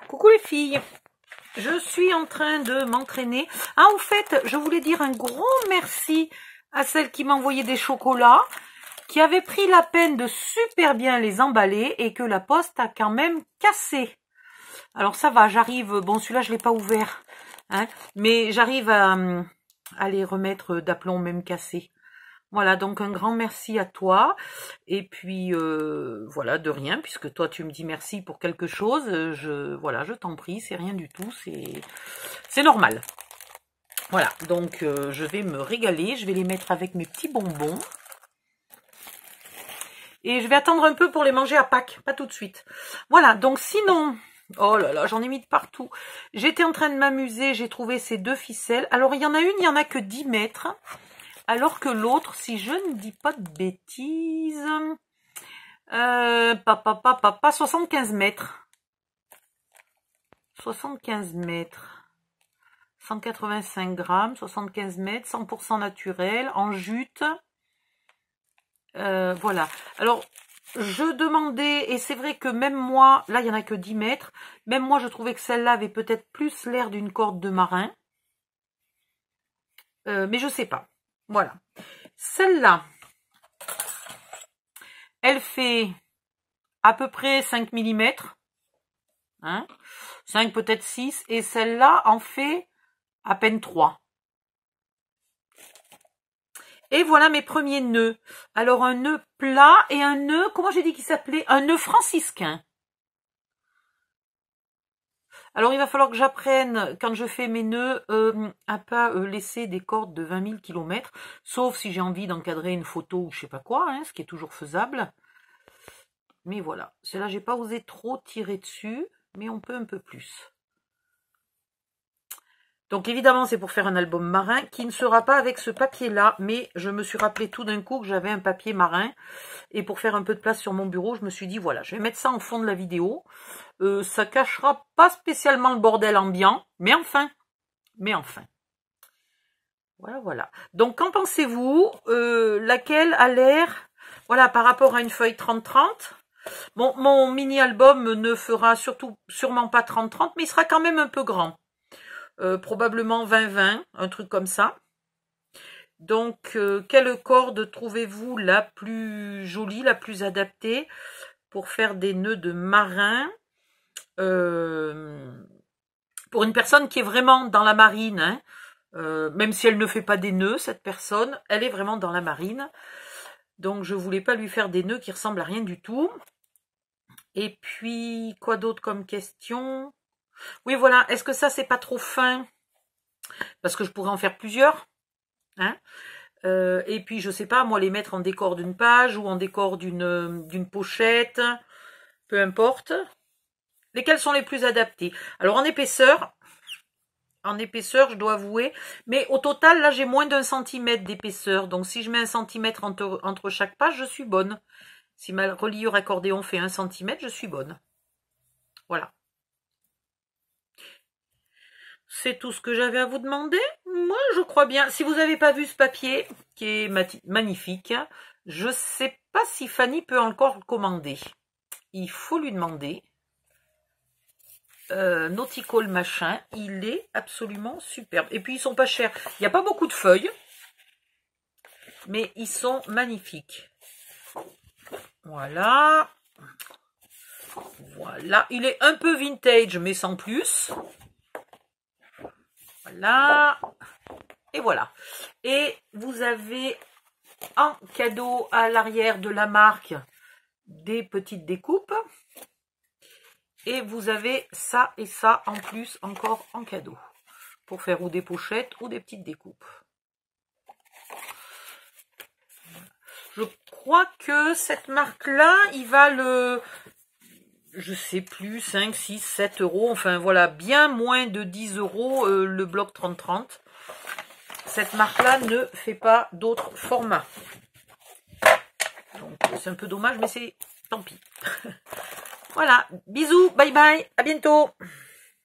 Coucou les filles, je suis en train de m'entraîner. Ah, au fait, je voulais dire un gros merci à celle qui m'a envoyé des chocolats, qui avait pris la peine de super bien les emballer et que la poste a quand même cassé. Alors ça va, j'arrive, bon celui-là je ne l'ai pas ouvert, hein, mais j'arrive à les remettre d'aplomb même cassés. Voilà, donc un grand merci à toi. Et puis, voilà, de rien, puisque toi, tu me dis merci pour quelque chose. Voilà, je t'en prie, c'est rien du tout, c'est normal. Voilà, donc je vais me régaler. Je vais les mettre avec mes petits bonbons. Et je vais attendre un peu pour les manger à Pâques, pas tout de suite. Voilà, donc sinon... Oh là là, j'en ai mis de partout. J'étais en train de m'amuser, j'ai trouvé ces deux ficelles. Alors, il y en a une, il n'y en a que 10 mètres. Alors que l'autre, si je ne dis pas de bêtises, 75 mètres. 75 mètres. 185 grammes, 75 mètres, 100% naturel, en jute. Voilà. Alors, je demandais, et c'est vrai que même moi, là, il n'y en a que 10 mètres, même moi, je trouvais que celle-là avait peut-être plus l'air d'une corde de marin. Mais je sais pas. Voilà. Celle-là, elle fait à peu près 5 mm. Hein, 5, peut-être 6. Et celle-là en fait à peine 3. Et voilà mes premiers nœuds. Alors, un nœud plat et un nœud, comment j'ai dit qu'il s'appelait? Un nœud franciscain. Alors, il va falloir que j'apprenne, quand je fais mes nœuds, à pas laisser des cordes de 20 000 km, sauf si j'ai envie d'encadrer une photo ou je sais pas quoi, hein, ce qui est toujours faisable. Mais voilà, celle-là, j'ai pas osé trop tirer dessus, mais on peut un peu plus. Donc évidemment, c'est pour faire un album marin qui ne sera pas avec ce papier-là, mais je me suis rappelé tout d'un coup que j'avais un papier marin. Et pour faire un peu de place sur mon bureau, je me suis dit, voilà, je vais mettre ça en fond de la vidéo. Ça cachera pas spécialement le bordel ambiant, mais enfin. Voilà, voilà. Donc, qu'en pensez-vous? Laquelle a l'air, voilà, par rapport à une feuille 30-30. Bon, mon mini-album ne fera sûrement pas 30-30, mais il sera quand même un peu grand. Probablement 20-20, un truc comme ça. Donc, quelle corde trouvez-vous la plus jolie, la plus adaptée pour faire des nœuds de marin pour une personne qui est vraiment dans la marine, hein, même si elle ne fait pas des nœuds, cette personne, elle est vraiment dans la marine. Donc, je voulais pas lui faire des nœuds qui ressemblent à rien du tout. Et puis, quoi d'autre comme question? Oui, voilà. Est-ce que ça, c'est pas trop fin? Parce que je pourrais en faire plusieurs. Hein, et puis, je sais pas, moi, les mettre en décor d'une page ou en décor d'une pochette. Peu importe. Lesquels sont les plus adaptés? Alors, en épaisseur, je dois avouer. Mais au total, là, j'ai moins d'1 centimètre d'épaisseur. Donc, si je mets 1 centimètre entre chaque page, je suis bonne. Si ma reliure accordéon fait 1 centimètre, je suis bonne. Voilà. C'est tout ce que j'avais à vous demander. Moi, je crois bien. Si vous n'avez pas vu ce papier, qui est magnifique, je ne sais pas si Fanny peut encore le commander. Il faut lui demander. Nautical machin, il est absolument superbe. Et puis, ils sont pas chers. Il n'y a pas beaucoup de feuilles, mais ils sont magnifiques. Voilà. Voilà. Il est un peu vintage, mais sans plus. Voilà. Et voilà. Et vous avez en cadeau à l'arrière de la marque des petites découpes. Et vous avez ça et ça en plus encore en cadeau. Pour faire ou des pochettes ou des petites découpes. Je crois que cette marque-là, il va je sais plus, 5, 6, 7 euros. Enfin voilà, bien moins de 10 euros le bloc 30-30. Cette marque-là ne fait pas d'autres formats. Donc c'est un peu dommage, mais c'est tant pis. Voilà, bisous, bye bye, à bientôt.